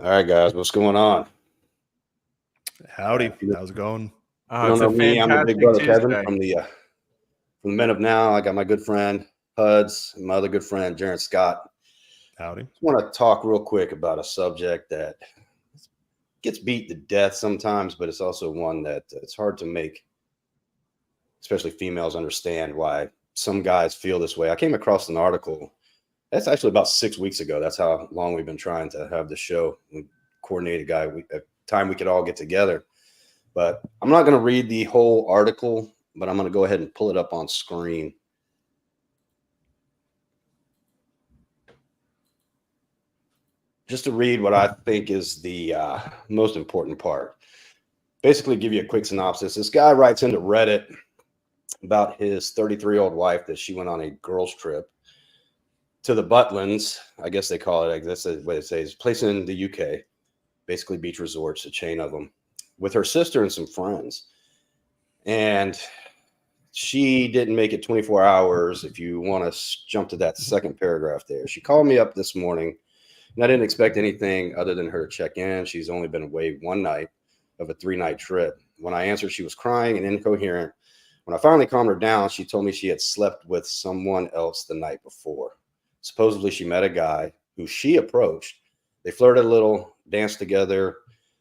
All right, guys, what's going on? Howdy, how's it going? You don't It's know a me. I'm the big brother fantastic Kevin Tuesday. from the Men of Now. I got my good friend Huds, and my other good friend Jaron Scott. Howdy. Just want to talk real quick about a subject that gets beat to death sometimes, but it's also one that it's hard to make, especially females, understand why some guys feel this way. I came across an article. That's actually about 6 weeks ago. That's how long we've been trying to have the show. We coordinated a time we could all get together. But I'm not going to read the whole article, but I'm going to go ahead and pull it up on screen. Just to read what I think is the most important part. Basically, give you a quick synopsis. This guy writes into Reddit about his 33-year-old wife that she went on a girls' trip to the Butlins. I guess they call it. That's the way they say it. It's a place in the UK, basically beach resorts, a chain of them, with her sister and some friends. And she didn't make it 24 hours. If you want to jump to that second paragraph there, she called me up this morning, and I didn't expect anything other than her to check in. She's only been away one night of a 3-night trip. When I answered, she was crying and incoherent. When I finally calmed her down, she told me she had slept with someone else the night before. Supposedly, she met a guy who she approached. They flirted a little, danced together,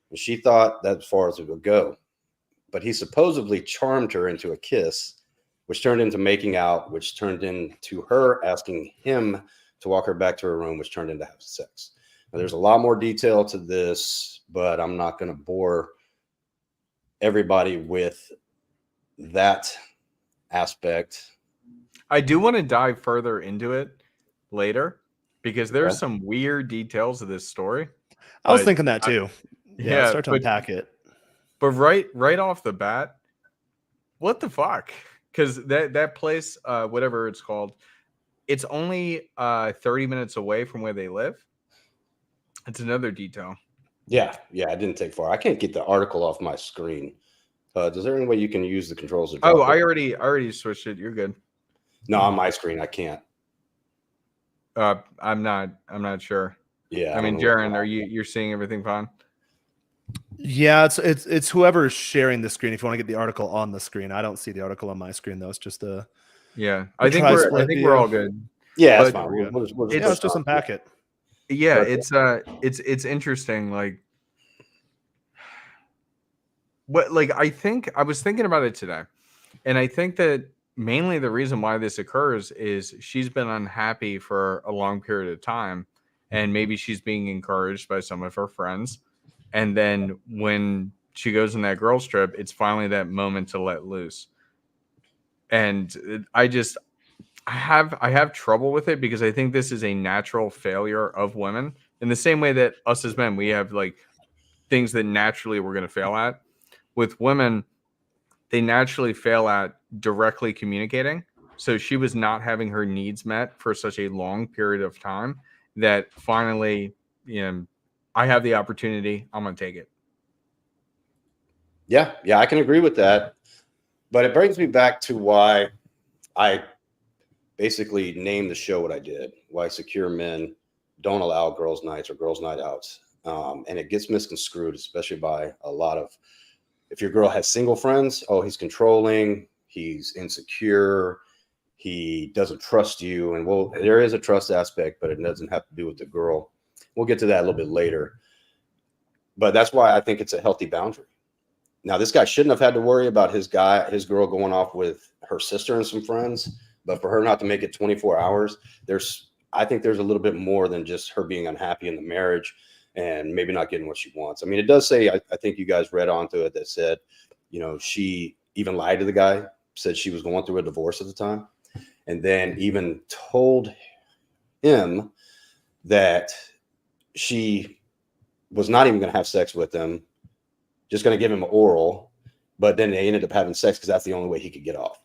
and she thought that's as far as it would go. But he supposedly charmed her into a kiss, which turned into making out, which turned into her asking him to walk her back to her room, which turned into having sex. Now, there's a lot more detail to this, but I'm not going to bore everybody with that aspect. I do want to dive further into it later because there's Okay. some weird details of this story. I was But thinking that too. yeah, Start to but- unpack it. But right off the bat, what the fuck? Because that place, whatever it's called, it's only 30 minutes away from where they live. It's another detail. Yeah, it didn't take far. I can't get the article off my screen. Is there any way you can use the controls to drop Oh, I it? already switched it. You're good. No, on my screen, I can't. I'm not sure. Yeah. I mean, don't know what- Jaron, you're seeing everything fine? Yeah, it's whoever's sharing the screen. If you want to get the article on the screen, I don't see the article on my screen though. It's just a Yeah, We'll I think try we're split we're view. all good. Yeah, that's But fine. we're We'll just yeah. Let's just unpack it. Yeah, Okay. it's interesting. Like I was thinking about it today, and I think that mainly the reason why this occurs is she's been unhappy for a long period of time, and maybe she's being encouraged by some of her friends, and then when she goes on that girls trip, it's finally that moment to let loose. And I have trouble with it because I think this is a natural failure of women in the same way that us as men, we have like things that naturally we're going to fail at. With women, they naturally fail at directly communicating. So she was not having her needs met for such a long period of time that finally, I have the opportunity. I'm going to take it. Yeah, I can agree with that. But it brings me back to why I basically named the show what I did, why secure men don't allow girls' nights or girls' night outs. And it gets misconstrued, especially by a lot of, if your girl has single friends, oh, he's controlling, he's insecure, he doesn't trust you. And well, there is a trust aspect, but it doesn't have to do with the girl. We'll get to that a little bit later. But that's why I think it's a healthy boundary. Now, this guy shouldn't have had to worry about his girl going off with her sister and some friends, but for her not to make it 24 hours, I think there's a little bit more than just her being unhappy in the marriage and maybe not getting what she wants. I mean, it does say, I think you guys read onto it that said, she even lied to the guy, said she was going through a divorce at the time, and then even told him that she was not even going to have sex with him, just going to give him oral, but then they ended up having sex because that's the only way he could get off.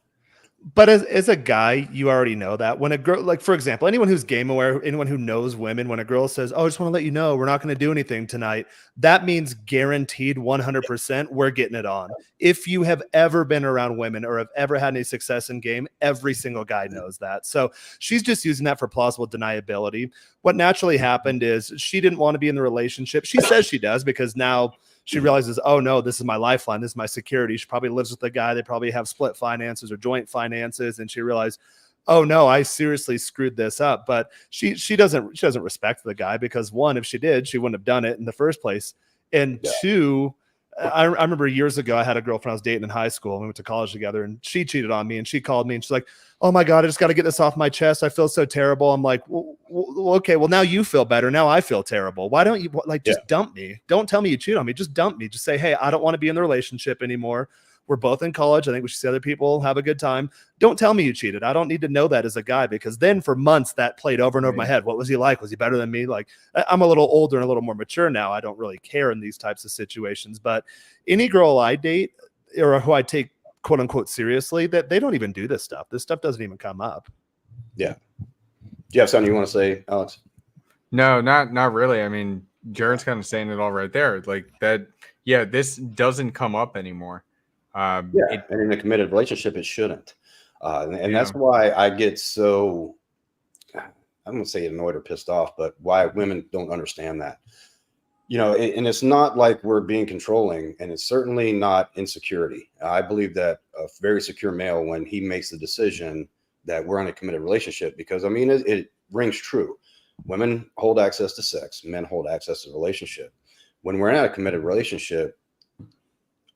But as a guy, you already know that when a girl, like for example, anyone who's game aware, anyone who knows women, when a girl says, "Oh, I just want to let you know we're not going to do anything tonight," that means guaranteed 100% we're getting it on. If you have ever been around women or have ever had any success in game, every single guy knows that. So she's just using that for plausible deniability. What naturally happened is she didn't want to be in the relationship. She says she does because now she realizes, oh no, this is my lifeline. This is my security. She probably lives with the guy. They probably have split finances or joint finances. And she realized, oh no, I seriously screwed this up. But she doesn't respect the guy because one, if she did, she wouldn't have done it in the first place. And Yeah. two, I remember years ago, I had a girlfriend I was dating in high school and we went to college together and she cheated on me and she called me and she's like, oh my God, I just got to get this off my chest. I feel so terrible. I'm like, well, okay, well now you feel better. Now I feel terrible. Why don't you just dump me? Don't tell me you cheat on me. Just dump me. Just say, hey, I don't want to be in the relationship anymore. We're both in college. I think we should see other people have a good time. Don't tell me you cheated. I don't need to know that as a guy because then for months that played over and over my head. What was he like? Was he better than me? Like I'm a little older and a little more mature now. I don't really care in these types of situations, but any girl I date or who I take quote unquote seriously, that they don't even do this stuff. This stuff doesn't even come up. Yeah. Do you have something you want to say, Alex? No, not really. I mean, Jared's kind of saying it all right there. Like that, yeah, this doesn't come up anymore. And in a committed relationship, it shouldn't. And that's why I get so, I'm going to say annoyed or pissed off, but why women don't understand that. And it's not like we're being controlling, and it's certainly not insecurity. I believe that a very secure male, when he makes the decision that we're in a committed relationship, because I mean, it rings true. Women hold access to sex, men hold access to the relationship. When we're in a committed relationship,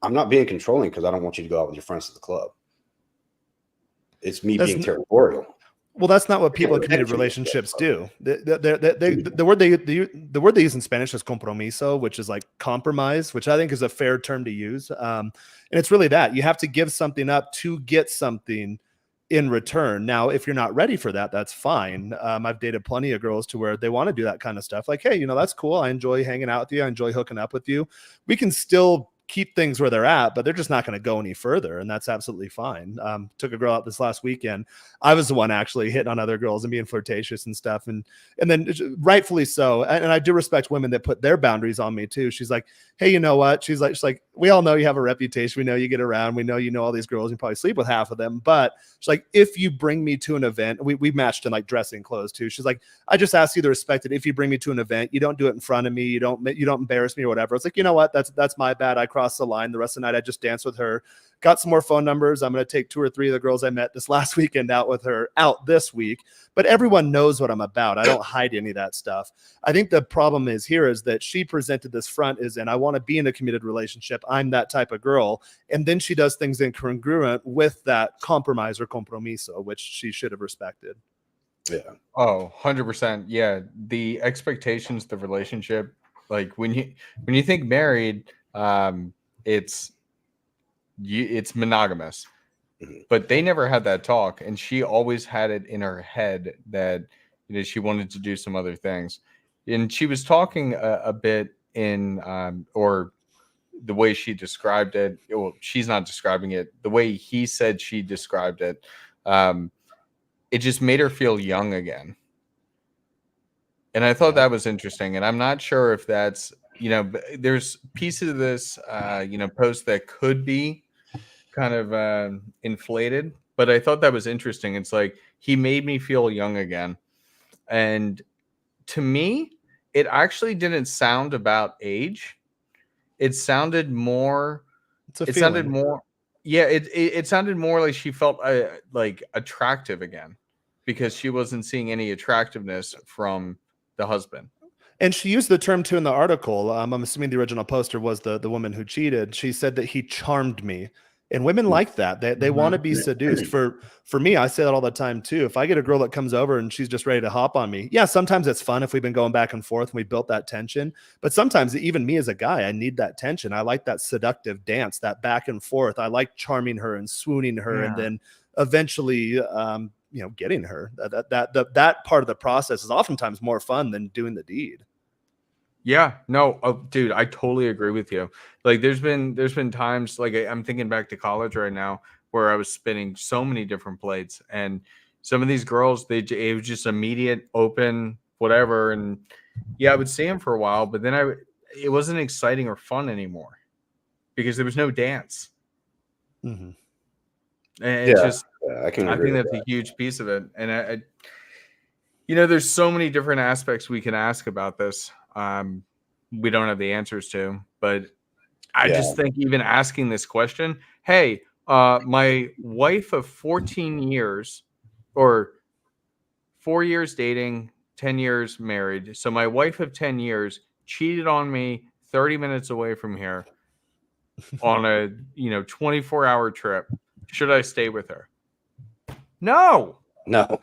I'm not being controlling because I don't want you to go out with your friends to the club. It's me being territorial. Well, that's not what people in committed relationships do. The word they use in Spanish is compromiso, which is like compromise, which I think is a fair term to use. And it's really that you have to give something up to get something in return. Now, if you're not ready for that, that's fine. I've dated plenty of girls to where they want to do that kind of stuff. Like, hey, that's cool. I enjoy hanging out with you. I enjoy hooking up with you. We can still keep things where they're at, but they're just not going to go any further. And that's absolutely fine. Took a girl out this last weekend. I was the one actually hitting on other girls and being flirtatious and stuff. And then rightfully so. And I do respect women that put their boundaries on me too. She's like, hey, you know what? She's like, we all know you have a reputation. We know you get around. We know, all these girls, you probably sleep with half of them, but she's like, if you bring me to an event, we matched in like dressing clothes too. She's like, I just ask you to respect it. If you bring me to an event, you don't do it in front of me. You don't embarrass me or whatever. It's like, you know what? That's my bad. I crossed the line. The rest of the night, I just danced with her, got some more phone numbers. I'm going to take 2 or 3 of the girls I met this last weekend out with her out this week, but everyone knows what I'm about. I don't hide any of that stuff. I think the problem is that she presented this front as in, I want to be in a committed relationship. I'm that type of girl. And then she does things incongruent with that compromise or compromiso, which she should have respected. Yeah. Oh, 100%. Yeah. The expectations, the relationship, like when you think married, it's monogamous, but they never had that talk. And she always had it in her head that, she wanted to do some other things. And she was talking a bit in, or the way she described it. Well, she's not describing it. The way he said she described it, it just made her feel young again. And I thought that was interesting. And I'm not sure if that's, there's pieces of this, post that could be kind of inflated, but I thought that was interesting. It's like, he made me feel young again. And to me, it actually didn't sound about age. It sounded more, it sounded more like she felt like attractive again, because she wasn't seeing any attractiveness from the husband. And she used the term too in the article. I'm assuming the original poster was the woman who cheated. She said that he charmed me. And women like that. They want to be seduced. For me, I say that all the time too. If I get a girl that comes over and she's just ready to hop on me, yeah, sometimes it's fun if we've been going back and forth and we built that tension. But sometimes even me as a guy, I need that tension. I like that seductive dance, that back and forth. I like charming her and swooning her, and then eventually, getting her. That part of the process is oftentimes more fun than doing the deed. Yeah, no, dude, I totally agree with you. Like, there's been times, like, I'm thinking back to college right now, where I was spinning so many different plates, and some of these girls, it was just immediate, open, whatever, and yeah, I would see them for a while, but then it wasn't exciting or fun anymore because there was no dance, Mm-hmm. and it's just I can I agree think with that's that. a huge piece of it, and I there's so many different aspects we can ask about this. We don't have the answers to, but I Yeah. just think even asking this question, hey, my wife of 14 years or 4 years dating, 10 years married. So my wife of 10 years cheated on me 30 minutes away from here on a 24-hour trip. Should I stay with her? No. No.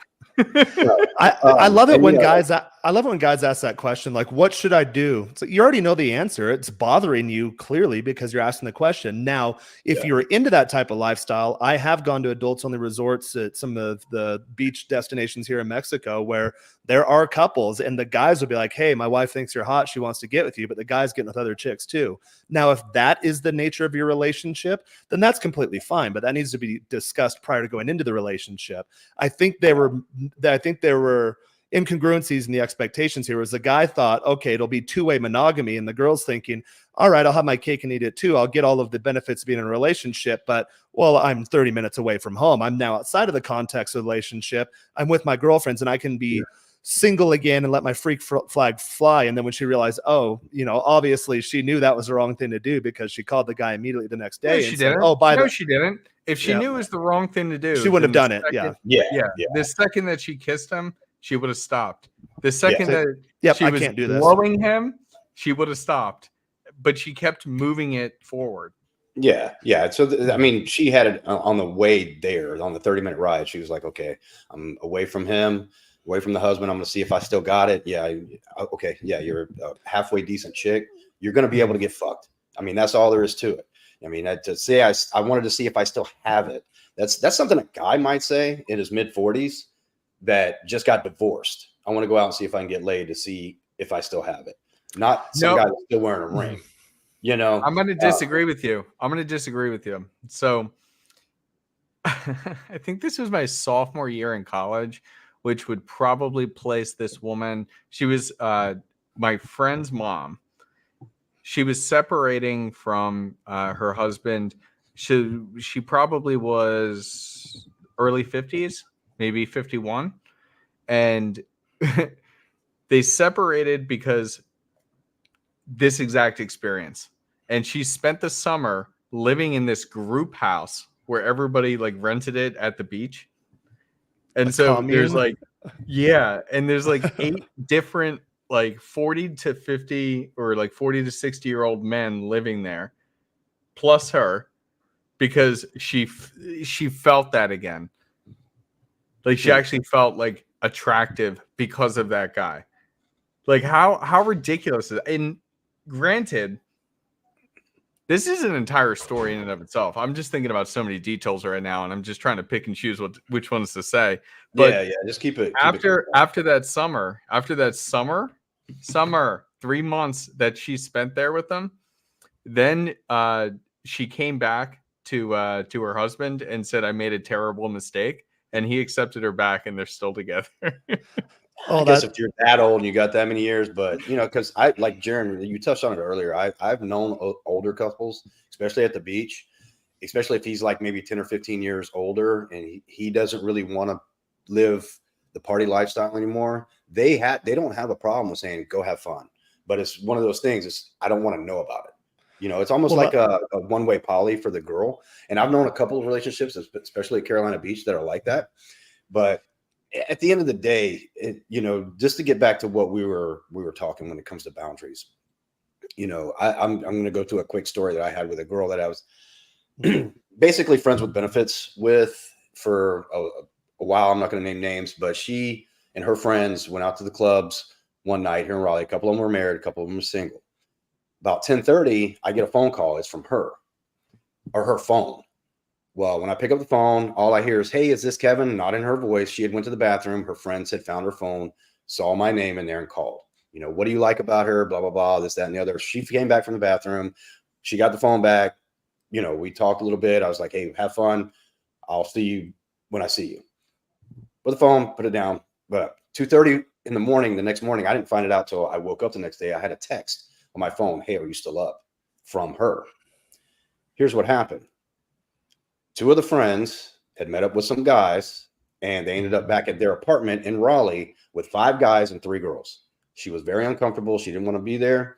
I love it and when yeah, I love it when guys ask that question, like, what should I do? So you already know the answer. It's bothering you clearly because you're asking the question. Now, if Yeah. you're into that type of lifestyle, I have gone to adults only resorts at some of the beach destinations here in Mexico where there are couples and the guys will be like, hey, my wife thinks you're hot. She wants to get with you, but the guy's getting with other chicks too. Now, if that is the nature of your relationship, then that's completely fine, but that needs to be discussed prior to going into the relationship. I think there were incongruencies in the expectations here. Was the guy thought, okay, it'll be two-way monogamy, and the girl's thinking, all right, I'll have my cake and eat it too. I'll get all of the benefits of being in a relationship, but well, I'm 30 minutes away from home. I'm now outside of the context of the relationship. I'm with my girlfriends, and I can be single again and let my freak flag fly. And then when she realized, oh, obviously she knew that was the wrong thing to do because she called the guy immediately the next day No, and she said, didn't. oh, No, she didn't. If she Yeah. knew it was the wrong thing to do, she wouldn't have then done it. Yeah. yeah. The second that she kissed him, she would have stopped. The second that Yep, she I was can't do this. blowing him, she would have stopped. But she kept moving it forward. Yeah. So, I mean, she had it on the way there on the 30-minute ride. She was like, okay, I'm away from him, away from the husband. I'm going to see if I still got it. Yeah. Okay. Yeah. You're a halfway decent chick. You're going to be able to get fucked. I mean, that's all there is to it. I mean, to say I wanted to see if I still have it. That's something a guy might say in his mid 40s that just got divorced. I want to go out and see if I can get laid to see if I still have it. Not some guy that's still wearing a ring. I'm going to disagree with you. So I think this was my sophomore year in college, which would probably place this woman. She was my friend's mom. She was separating from her husband. She probably was early 50s, maybe 51. And they separated because this exact experience. And she spent the summer living in this group house where everybody like rented it at the beach. And so commune? there's like, and there's like 8 different like 40 to 50 or like 40 to 60-year-old men living there, plus her, because she felt that again. Like she actually felt like attractive because of that guy. Like how ridiculous is that? And granted, this is an entire story in and of itself. I'm just thinking about so many details right now, and I'm just trying to pick and choose which ones to say. But just keep it. After that summer, 3 months that she spent there with them, then she came back to her husband and said, I made a terrible mistake, and he accepted her back, and they're still together. I guess if you're that old and you got that many years, but because I like Jaron, you touched on it earlier. I've known older couples, especially at the beach, especially if he's like maybe 10 or 15 years older and he doesn't really want to live the party lifestyle anymore. They don't have a problem with saying go have fun, but it's one of those things. I don't want to know about it. It's almost like a one-way poly for the girl. And I've known a couple of relationships, especially at Carolina Beach, that are like that. But at the end of the day, just to get back to what we were talking when it comes to boundaries, I'm going to go to a quick story that I had with a girl that I was basically friends with benefits with for a while. I'm not going to name names, but she and her friends went out to the clubs one night here in Raleigh. A couple of them were married, a couple of them were single. About 10:30, I get a phone call. It's from her or her phone. Well, when I pick up the phone, all I hear is, hey, is this Kevin? Not in her voice. She had went to the bathroom. Her friends had found her phone, saw my name in there and called. What do you like about her? Blah, blah, blah, this, that, and the other. She came back from the bathroom. She got the phone back. We talked a little bit. I was like, hey, have fun. I'll see you when I see you. Put the phone, put it down. But 2:30 in the morning, the next morning, I didn't find it out till I woke up the next day. I had a text on my phone. Hey, are you still up? From her. Here's what happened. 2 of the friends had met up with some guys, and they ended up back at their apartment in Raleigh with 5 guys and 3 girls. She was very uncomfortable. She didn't want to be there.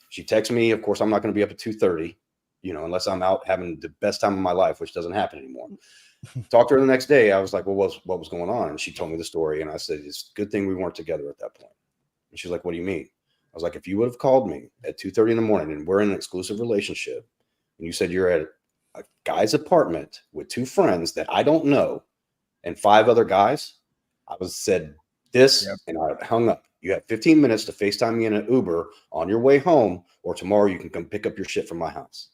She texted me. Of course, I'm not going to be up at 2:30, unless I'm out having the best time of my life, which doesn't happen anymore. Talked to her the next day. I was like, well, what was going on? And she told me the story. And I said, it's a good thing we weren't together at that point. And she's like, what do you mean? I was like, if you would have called me at 2:30 in the morning and we're in an exclusive relationship, and you said you're at a guy's apartment with 2 friends that I don't know and 5 other guys, I was said this, and I hung up. You have 15 minutes to FaceTime me in an Uber on your way home, or tomorrow you can come pick up your shit from my house.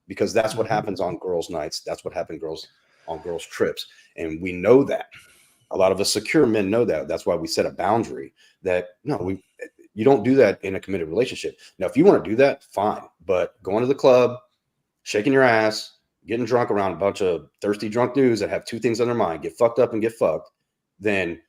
Because that's what happens on girls' nights. That's what happened on girls' trips. And we know that. A lot of us secure men know that. That's why we set a boundary that, no, you don't do that in a committed relationship. Now, if you want to do that, fine. But going to the club, shaking your ass, getting drunk around a bunch of thirsty drunk dudes that have 2 things on their mind, get fucked up and get fucked, then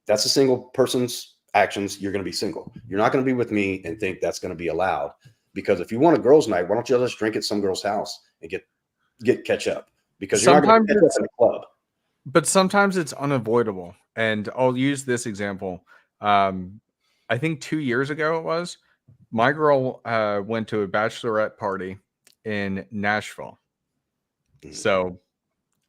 that's a single person's actions. You're going to be single. You're not going to be with me and think that's going to be allowed. Because if you want a girls' night, why don't you just drink at some girl's house and catch up? Because you're not going to catch up in the club. But sometimes it's unavoidable. And I'll use this example. I think 2 years ago it was, my girl went to a bachelorette party in Nashville. So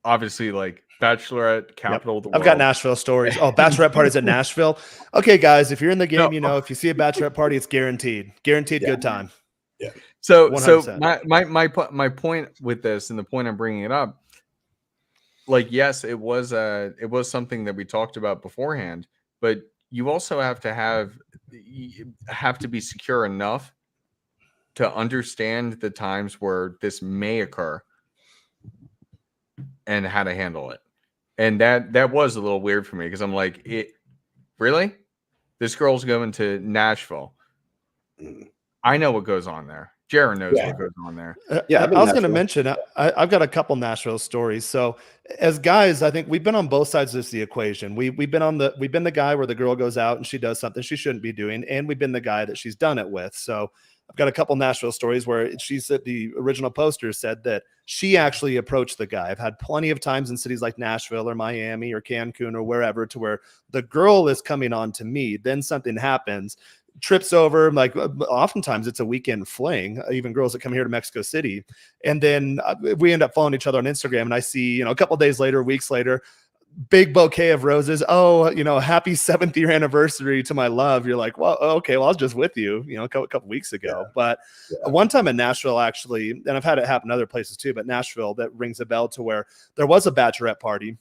obviously, like, bachelorette capital of the world. I've got Nashville stories. Oh, bachelorette parties in Nashville. Okay, guys, if you're in the game, if you see a bachelorette party, it's guaranteed good time. Yeah. So 100%. my point with this, and the point I'm bringing it up, like, yes, it was something that we talked about beforehand, but you also have to be secure enough to understand the times where this may occur and how to handle it. And that was a little weird for me, because I'm like, really? This girl's going to Nashville. I know what goes on there. Jared knows what goes on there. I was going to mention, I've got a couple Nashville stories. So as guys, I think we've been on both sides of the equation. We've been the guy where the girl goes out and she does something she shouldn't be doing, and we've been the guy that she's done it with. So I've got a couple Nashville stories where she said, the original poster said that she actually approached the guy. I've had plenty of times in cities like Nashville or Miami or Cancun or wherever, to where the girl is coming on to me. Then something happens, trips over. Like, oftentimes it's a weekend fling, even girls that come here to Mexico City. And then we end up following each other on Instagram, and I see, a couple days later, weeks later, big bouquet of roses. Oh, happy 7th year anniversary to my love. You're like, well, okay, well, I was just with you, a couple weeks ago. But one time in Nashville, actually, and I've had it happen other places too, but Nashville, that rings a bell, to where there was a bachelorette party.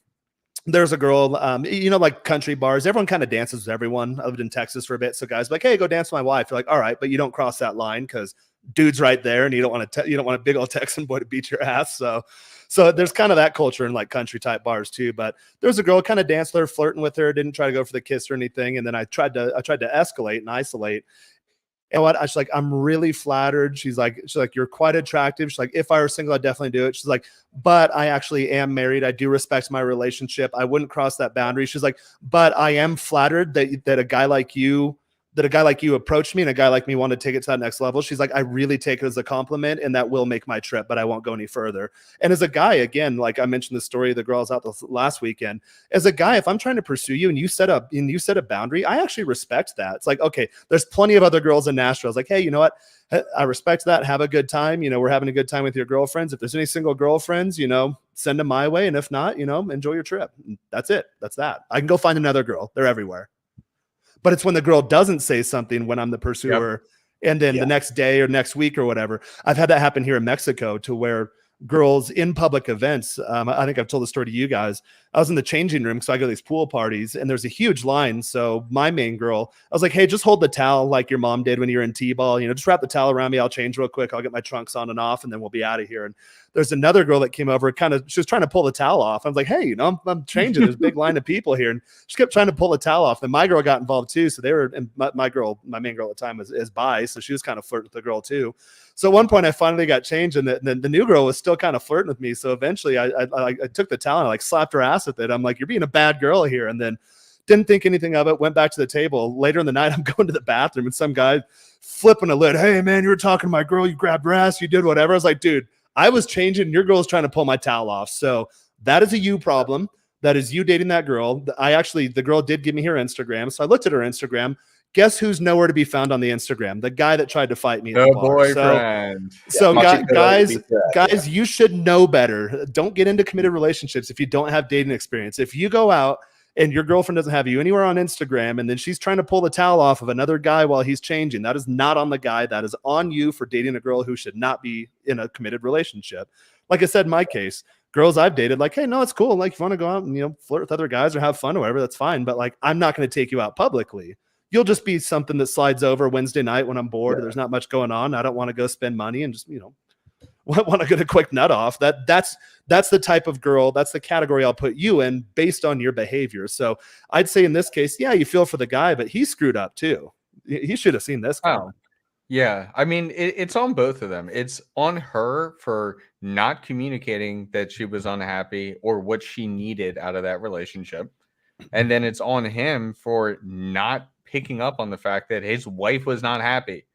There's a girl, like country bars, everyone kind of dances with everyone. I lived in Texas for a bit. So guys like, hey, go dance with my wife. You're like, all right, but you don't cross that line, because dude's right there, and you don't want a big old Texan boy to beat your ass. So there's kind of that culture in like country type bars too. But there was a girl, kind of danced with her, flirting with her, didn't try to go for the kiss or anything. And then I tried to escalate and isolate. And she's like, I'm really flattered. She's like, you're quite attractive. She's like, if I were single, I'd definitely do it. She's like, but I actually am married. I do respect my relationship. I wouldn't cross that boundary. She's like, but I am flattered that a guy like you approached me, and a guy like me wanted to take it to that next level. She's like, I really take it as a compliment, and that will make my trip, but I won't go any further. And as a guy, again, like I mentioned the story of the girls out this last weekend, as a guy, if I'm trying to pursue you and you set a boundary, I actually respect that. It's like, okay, there's plenty of other girls in Nashville. I was like, hey, you know what? I respect that. Have a good time. We're having a good time with your girlfriends. If there's any single girlfriends, send them my way. And if not, enjoy your trip. That's it. That's that. I can go find another girl. They're everywhere. But it's when the girl doesn't say something when I'm the pursuer, and then the next day or next week or whatever. I've had that happen here in Mexico, to where girls in public events, I think I've told the story to you guys. I was in the changing room, so I go to these pool parties, and there's a huge line. So my main girl, I was like, hey, just hold the towel like your mom did when you were in T-ball. Just wrap the towel around me. I'll change real quick. I'll get my trunks on and off, and then we'll be out of here. And there's another girl that came over, she was trying to pull the towel off. I was like, hey, you know, I'm changing. There's a big line of people here. And she kept trying to pull the towel off. Then my girl got involved too. So they were, and my main girl at the time is bi. So she was kind of flirting with the girl too. So at one point I finally got changed, and the new girl was still kind of flirting with me. So eventually I took the towel and I like slapped her ass with it. I'm like, you're being a bad girl here. And then didn't think anything of it, went back to the table. Later in the night, I'm going to the bathroom and some guy flipping a lid. Hey man, you were talking to my girl, you grabbed her ass, you did whatever. I was like, dude, I was changing and your girl's trying to pull my towel off. So that is a you problem. That is you dating that girl. The girl did give me her Instagram. So I looked at her Instagram. Guess who's nowhere to be found on the Instagram? The guy that tried to fight me at the bar. Boyfriend. So guys, you should know better. Don't get into committed relationships if you don't have dating experience. If you go out and your girlfriend doesn't have you anywhere on Instagram, and then she's trying to pull the towel off of another guy while he's changing, that is not on the guy. That is on you for dating a girl who should not be in a committed relationship. Like I said, in my case, girls I've dated, like, hey, no, it's cool. Like, if you want to go out and, you know, flirt with other guys or have fun or whatever, that's fine. But like, I'm not going to take you out publicly. You'll just be something that slides over Wednesday night when I'm bored. Yeah. There's not much going on. I don't want to go spend money and just, you know, want to get a quick nut off. That's the type of girl. That's the category I'll put you in based on your behavior. So I'd say in this case, yeah, you feel for the guy, but he screwed up too. He should have seen this coming. Yeah. I mean, it's on both of them. It's on her for not communicating that she was unhappy or what she needed out of that relationship. And then it's on him for not picking up on the fact that his wife was not happy.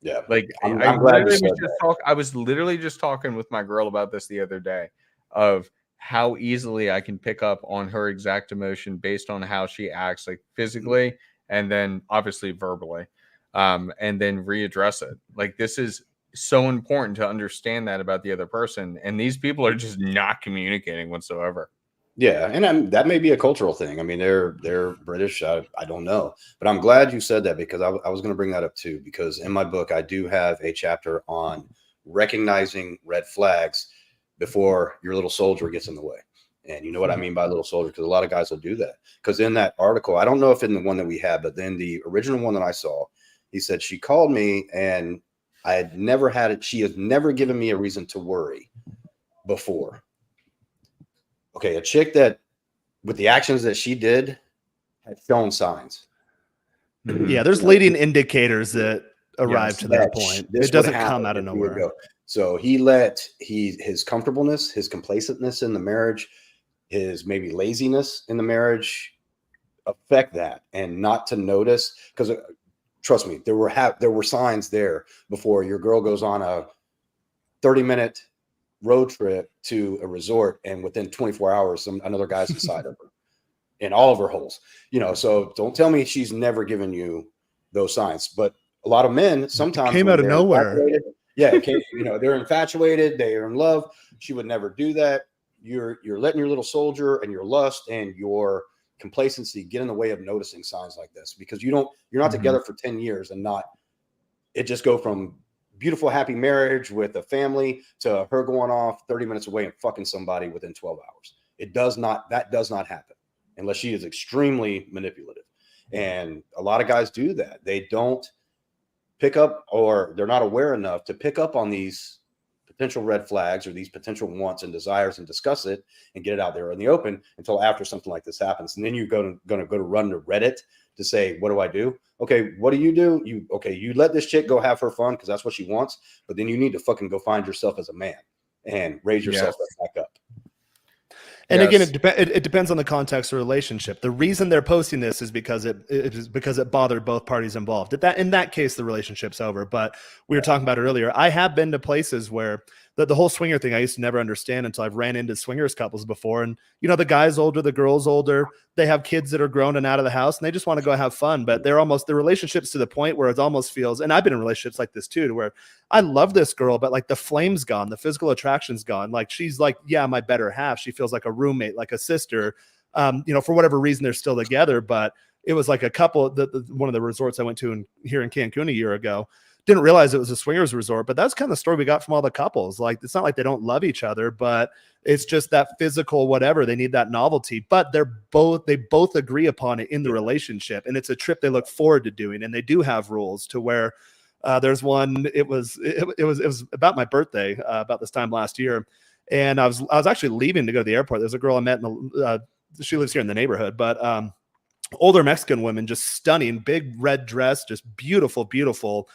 Yeah. Like I was literally just talking with my girl about this the other day of how easily I can pick up on her exact emotion based on how she acts, like physically and then obviously verbally, and then readdress it. Like, this is so important to understand that about the other person. And these people are just not communicating whatsoever. Yeah, and that may be a cultural thing. I mean, they're British. I don't know, but I'm glad you said that, because I was going to bring that up too. Because in my book, I do have a chapter on recognizing red flags before your little soldier gets in the way. And you know what I mean by little soldier, because a lot of guys will do that. Because in that article, I don't know if in the one that we had, but then the original one that I saw, he said she called me and I had never had it. She has never given me a reason to worry before. Okay, a chick that, with the actions that she did, had shown signs. Yeah, there's leading indicators that arrive to that point. It doesn't come out of nowhere. So he let his comfortableness, his complacentness in the marriage, his maybe laziness in the marriage affect that, and not to notice. Because trust me, there were signs there before your girl goes on a 30-minute road trip to a resort, and within 24 hours another guy's inside of her in all of her holes, you know. So don't tell me she's never given you those signs. But a lot of men sometimes came out of nowhere. Yeah, you know, they're infatuated, they are in love. She would never do that. You're letting your little soldier and your lust and your complacency get in the way of noticing signs like this, because you're not together for 10 years and it just go from beautiful, happy marriage with a family to her going off 30 minutes away and fucking somebody within 12 hours. That does not happen unless she is extremely manipulative. And a lot of guys do that. They don't pick up, or they're not aware enough to pick up on these potential red flags or these potential wants and desires and discuss it and get it out there in the open until after something like this happens. And then you're going to run to Reddit to say, what do I do? Okay, what do? You let this chick go have her fun because that's what she wants, but then you need to fucking go find yourself as a man and raise yourself back up. And again, it depends on the context of the relationship. The reason they're posting this is because it bothered both parties involved. In that case, the relationship's over. But we were talking about it earlier. I have been to places where the whole swinger thing I used to never understand until I've ran into swingers couples before. And, you know, the guy's older, the girl's older. They have kids that are grown and out of the house, and they just want to go have fun. But the relationship's to the point where it almost feels, and I've been in relationships like this too, to where I love this girl, but like the flame's gone, the physical attraction's gone. Like, she's like, yeah, my better half. She feels like a roommate, like a sister. You know, for whatever reason, they're still together. But it was like a couple, one of the resorts I went to here in Cancun a year ago. Didn't realize it was a swingers resort, but that's kind of the story we got from all the couples. Like, it's not like they don't love each other, but it's just that physical whatever. They need that novelty, but they both agree upon it in the relationship, and it's a trip they look forward to doing. And they do have rules to where There's one. It was about my birthday, about this time last year, and I was actually leaving to go to the airport. There's a girl I met in the. She lives here in the neighborhood, but older Mexican woman, just stunning, big red dress, just beautiful, beautiful.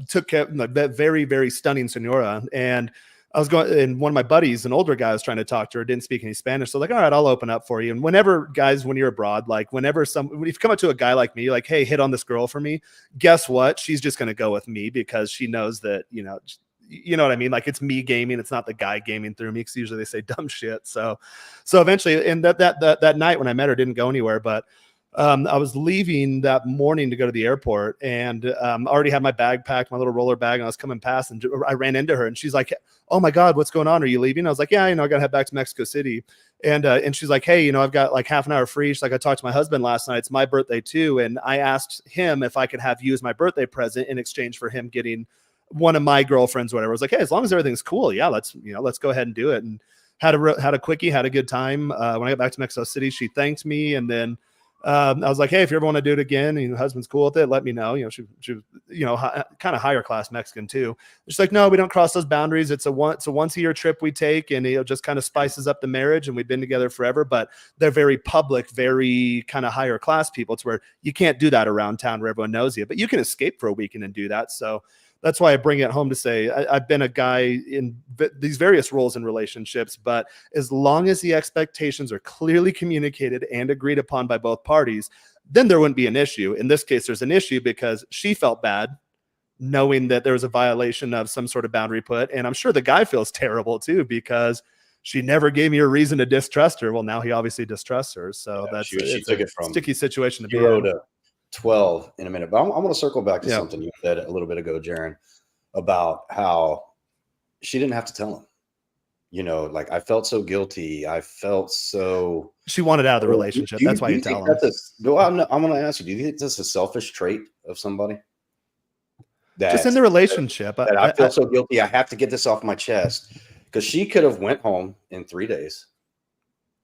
Took care like that very, very stunning senora. And I was going, and one of my buddies, an older guy, was trying to talk to her, didn't speak any Spanish. So like, all right, I'll open up for you. And whenever guys, when you're abroad, like when you come up to a guy like me, like, hey, hit on this girl for me, guess what? She's just going to go with me because she knows that, you know what I mean? Like it's me gaming. It's not the guy gaming through me. Cause usually they say dumb shit. So eventually, and that night when I met her didn't go anywhere, but I was leaving that morning to go to the airport, and already had my bag packed, my little roller bag, and I was coming past, and I ran into her, and she's like, "Oh my God, what's going on? Are you leaving?" I was like, "Yeah, I got to head back to Mexico City." And she's like, "Hey, I've got like half an hour free." She's like, "I talked to my husband last night. It's my birthday too, and I asked him if I could have you as my birthday present in exchange for him getting one of my girlfriends, whatever." I was like, "Hey, as long as everything's cool, yeah, let's go ahead and do it." And had a quickie, had a good time. When I got back to Mexico City, she thanked me, and then I was like, "Hey, if you ever want to do it again, and your husband's cool with it, let me know." She kind of higher class Mexican too. She's like, "No, we don't cross those boundaries. It's a once a year trip we take, and it just kind of spices up the marriage. And we've been together forever." But they're very public, very kind of higher class people. It's where you can't do that around town where everyone knows you, but you can escape for a weekend and do that. So that's why I bring it home to say I've been a guy in these various roles in relationships, but as long as the expectations are clearly communicated and agreed upon by both parties, then there wouldn't be an issue. In this case, there's an issue because she felt bad knowing that there was a violation of some sort of boundary put. And I'm sure the guy feels terrible too, because she never gave me a reason to distrust her. Well, now he obviously distrusts her. So that's she took it from sticky situation to be 0 in. to 12 in a minute. But I want to circle back to Yeah. something you said a little bit ago, Jaron, about how she didn't have to tell him. Like I felt so guilty. I felt so. She wanted out of the relationship. That's why you tell him. I'm going to ask you, do you think that's a selfish trait of somebody? Just in the relationship. That I feel so guilty. I have to get this off my chest. Because she could have went home in 3 days,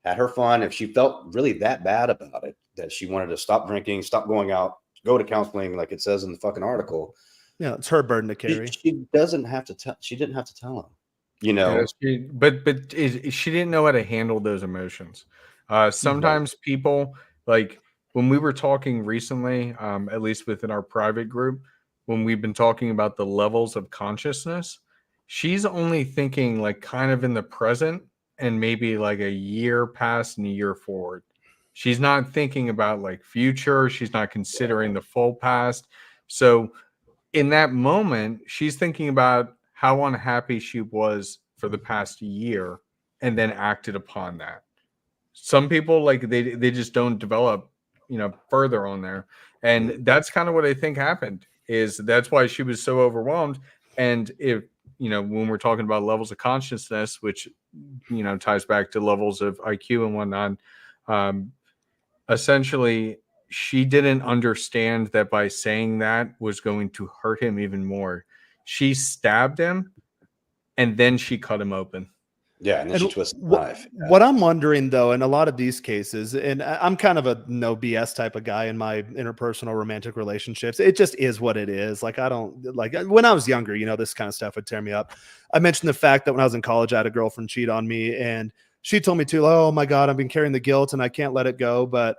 had her fun. If she felt really that bad about it, that she wanted to stop drinking, stop going out, go to counseling, like it says in the fucking article. Yeah, it's her burden to carry. She doesn't have to tell. She didn't have to tell him. Yeah, but she didn't know how to handle those emotions. Sometimes people, like when we were talking recently, at least within our private group, when we've been talking about the levels of consciousness, she's only thinking like kind of in the present and maybe like a year past and a year forward. She's not thinking about like future. She's not considering the full past. So in that moment, she's thinking about how unhappy she was for the past year and then acted upon that. Some people like they just don't develop, further on there. And that's kind of what I think happened. That's why she was so overwhelmed. And if when we're talking about levels of consciousness, which ties back to levels of IQ and whatnot, essentially she didn't understand that by saying that was going to hurt him even more. She stabbed him and then she cut him open. Yeah, and then she twisted the knife. Yeah. What I'm wondering though, in a lot of these cases, and I'm kind of a no BS type of guy in my interpersonal romantic relationships. It just is what it is. Like I don't like when I was younger, this kind of stuff would tear me up. I mentioned the fact that when I was in college, I had a girlfriend cheat on me, and she told me too, "Oh my God, I've been carrying the guilt and I can't let it go." But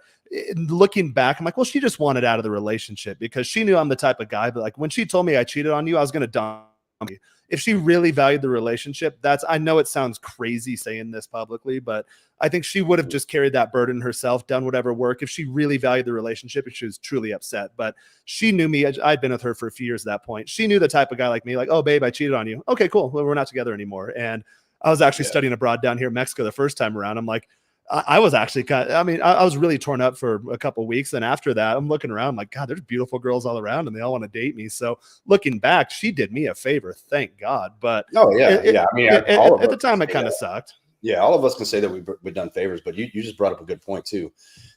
looking back, I'm like, well, she just wanted out of the relationship because she knew I'm the type of guy. But like when she told me I cheated on you, I was going to dump you. If she really valued the relationship, I know it sounds crazy saying this publicly, but I think she would have just carried that burden herself, done whatever work if she really valued the relationship, if she was truly upset. But she knew me. I'd been with her for a few years at that point. She knew the type of guy like me, like, "Oh, babe, I cheated on you." Okay, cool. Well, we're not together anymore. And I was actually studying abroad down here in Mexico the first time around. I'm like, I was actually I was really torn up for a couple of weeks. And after that, I'm looking around like, God, there's beautiful girls all around and they all want to date me. So looking back, she did me a favor. Thank God. But at the time it kind of sucked. Yeah. All of us can say that we've done favors, but you just brought up a good point too,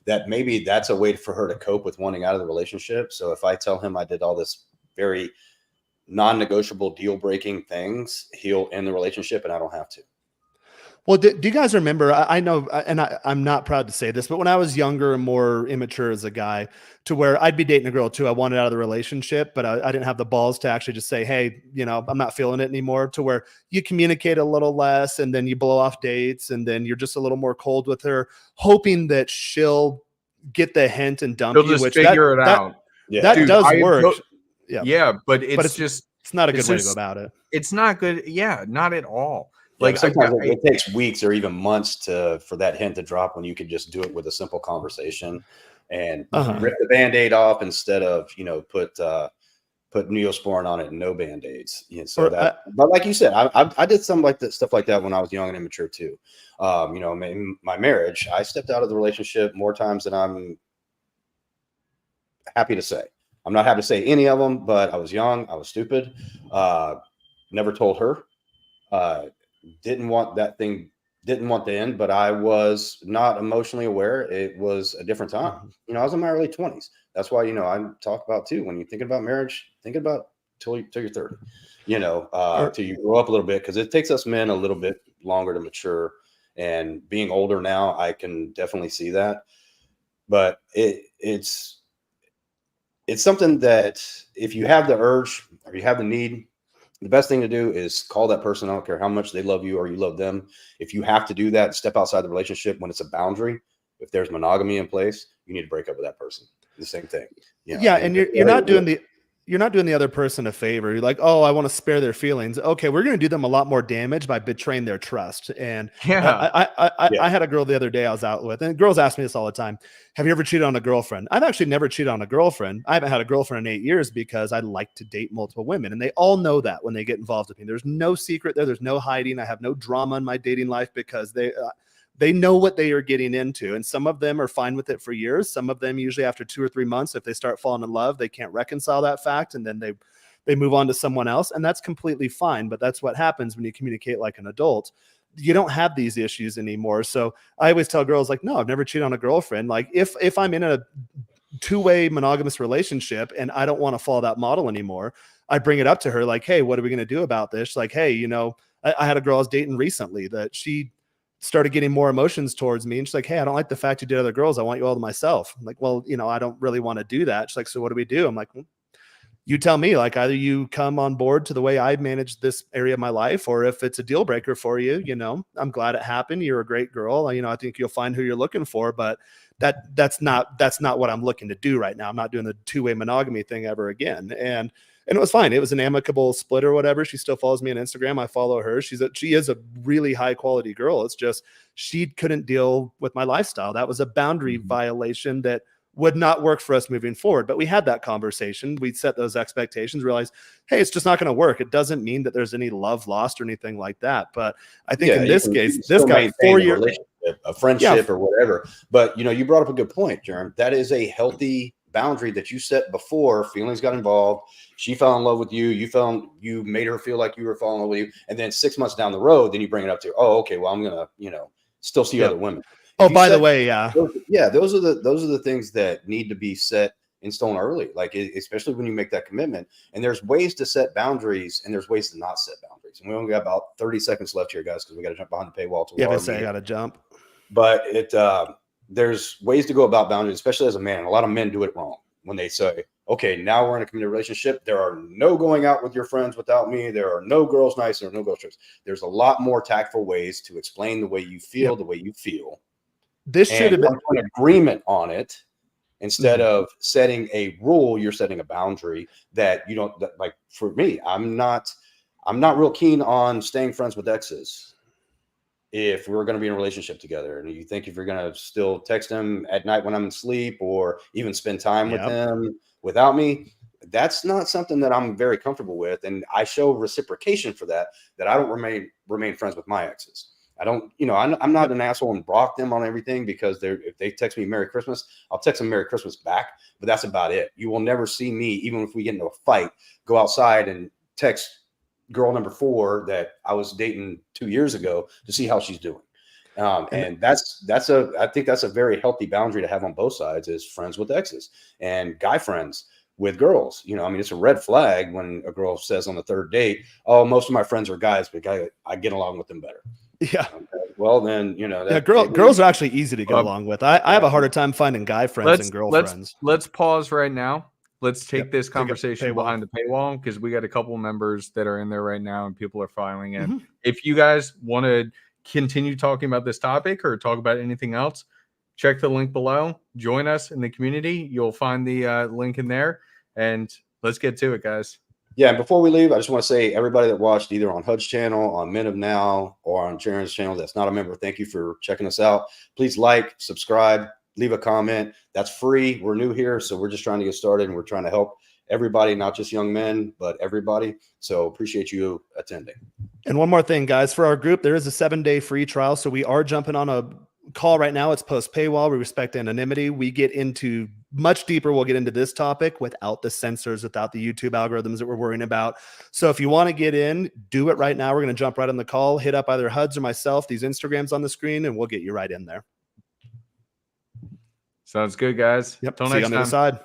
that maybe that's a way for her to cope with wanting out of the relationship. So if I tell him I did all this very non-negotiable deal breaking things, he'll end the relationship and I don't have to. Well, do you guys remember? I know, and I'm not proud to say this, but when I was younger and more immature as a guy, to where I'd be dating a girl too, I wanted out of the relationship, but I didn't have the balls to actually just say, hey, I'm not feeling it anymore, to where you communicate a little less and then you blow off dates and then you're just a little more cold with her, hoping that she'll get the hint and dump They'll you, just which figure it out. Yeah. that Dude, does I work. go- Yeah. Yeah, but But it's not a good it's way to just- go about it. it's not good. Yeah, not at all. Yeah, Like but sometimes it takes weeks or even months for that hint to drop when you could just do it with a simple conversation and rip the Band-Aid off instead of, put Neosporin on it and no Band-Aids. So but like you said, I did some stuff like that when I was young and immature too. In my marriage, I stepped out of the relationship more times than I'm happy to say. I'm not happy to say any of them, but I was young, I was stupid, never told her. Didn't want the end, but I was not emotionally aware. It was a different time. I was in my early 20s. That's why, I talk about too, when you're thinking about marriage, think about till you're 30, till you grow up a little bit, because it takes us men a little bit longer to mature. And being older now, I can definitely see that. But it's something that if you have the urge or you have the need, the best thing to do is call that person. I don't care how much they love you or you love them. If you have to do that, step outside the relationship when it's a boundary. If there's monogamy in place, you need to break up with that person. The same thing. And you're not doing the other person a favor. You're like, oh, I want to spare their feelings. Okay, we're going to do them a lot more damage by betraying their trust. And I had a girl the other day I was out with, and girls ask me this all the time. Have you ever cheated on a girlfriend? I've actually never cheated on a girlfriend. I haven't had a girlfriend in 8 years because I like to date multiple women. And they all know that when they get involved with me. There's no secret there. There's no hiding. I have no drama in my dating life because they know what they are getting into. And some of them are fine with it for years. Some of them, usually after 2 or 3 months, if they start falling in love, they can't reconcile that fact. And then they move on to someone else. And that's completely fine. But that's what happens when you communicate like an adult. You don't have these issues anymore. So I always tell girls, like, no, I've never cheated on a girlfriend. Like if I'm in a two-way monogamous relationship and I don't want to follow that model anymore, I bring it up to her like, hey, what are we going to do about this? She's like, hey, I had a girl I was dating recently that she started getting more emotions towards me. And she's like, hey, I don't like the fact you did other girls. I want you all to myself. I'm like, well, I don't really want to do that. She's like, so what do we do? I'm like, well, you tell me, like, either you come on board to the way I manage this area of my life, or if it's a deal breaker for you, I'm glad it happened. You're a great girl. I think you'll find who you're looking for, but that's not what I'm looking to do right now. I'm not doing the two-way monogamy thing ever again. And it was fine. It was an amicable split or whatever. She still follows me on Instagram. I follow her. She is a really high quality girl. It's just, she couldn't deal with my lifestyle. That was a boundary violation that would not work for us moving forward. But we had that conversation. We set those expectations, realized, hey, it's just not going to work. It doesn't mean that there's any love lost or anything like that. But I think in this case, this guy, 4 years, a friendship or whatever. But you brought up a good point, Jeremy. That is a healthy boundary that you set before feelings got involved. She fell in love with you. You made her feel like you were falling in love with you. And then 6 months down the road, then you bring it up to, oh, okay, well, I'm gonna, still see other women. Oh, by the way, those are the things that need to be set in stone early, like especially when you make that commitment. And there's ways to set boundaries, and there's ways to not set boundaries. And we only got about 30 seconds left here, guys, because we got to jump behind the paywall. I got to jump. But there's ways to go about boundaries, especially as a man. A lot of men do it wrong when they say, okay, now we're in a committed relationship. There are no going out with your friends without me. There are no girls nights. There are no girls trips. There's a lot more tactful ways to explain the way you feel, the way you feel. This should have been an agreement on it. Instead of setting a rule, you're setting a boundary that you don't like. For me, I'm not real keen on staying friends with exes. If we're going to be in a relationship together, and you think if you're going to still text them at night when I'm asleep, or even spend time with them without me, that's not something that I'm very comfortable with. And I show reciprocation for that I don't remain friends with my exes. I don't, I'm not an asshole and block them on everything, because if they text me Merry Christmas, I'll text them Merry Christmas back, but that's about it. You will never see me, even if we get into a fight, go outside and text girl number 4 that I was dating 2 years ago to see how she's doing. And I think that's a very healthy boundary to have on both sides, is friends with exes and guy friends with girls. It's a red flag when a girl says on the third date, oh, most of my friends are guys, but I get along with them better. Yeah. well, then, you know, Yeah, that girls are actually easy to get Um, along with. I have a harder time finding guy friends and girlfriends. Let's pause right now. Let's take Yep, this take a conversation paywall. behind the paywall because we got a couple members that are in there right now and people are filing in. Mhm. If you guys want to continue talking about this topic or talk about anything else, check the link below. Join us in the community. You'll find the link in there, and let's get to it, guys. Yeah, and before we leave, I just want to say everybody that watched either on HUD's channel, on Men of Now, or on Jaren's channel that's not a member, thank you for checking us out. Please like, subscribe, leave a comment. That's free. We're new here, so we're just trying to get started, and we're trying to help everybody, not just young men, but everybody. So appreciate you attending. And one more thing, guys, for our group, there is a 7-day free trial. So we are jumping on a call right now. It's post paywall. We respect anonymity. We get into much deeper. We'll get into this topic without the censors, without the YouTube algorithms that we're worrying about. So if you want to get in, do it right now. We're going to jump right on the call, hit up either HUDs or myself, these Instagrams on the screen, and we'll get you right in there. Sounds good, guys. Yep. Till See you next on the time. other side.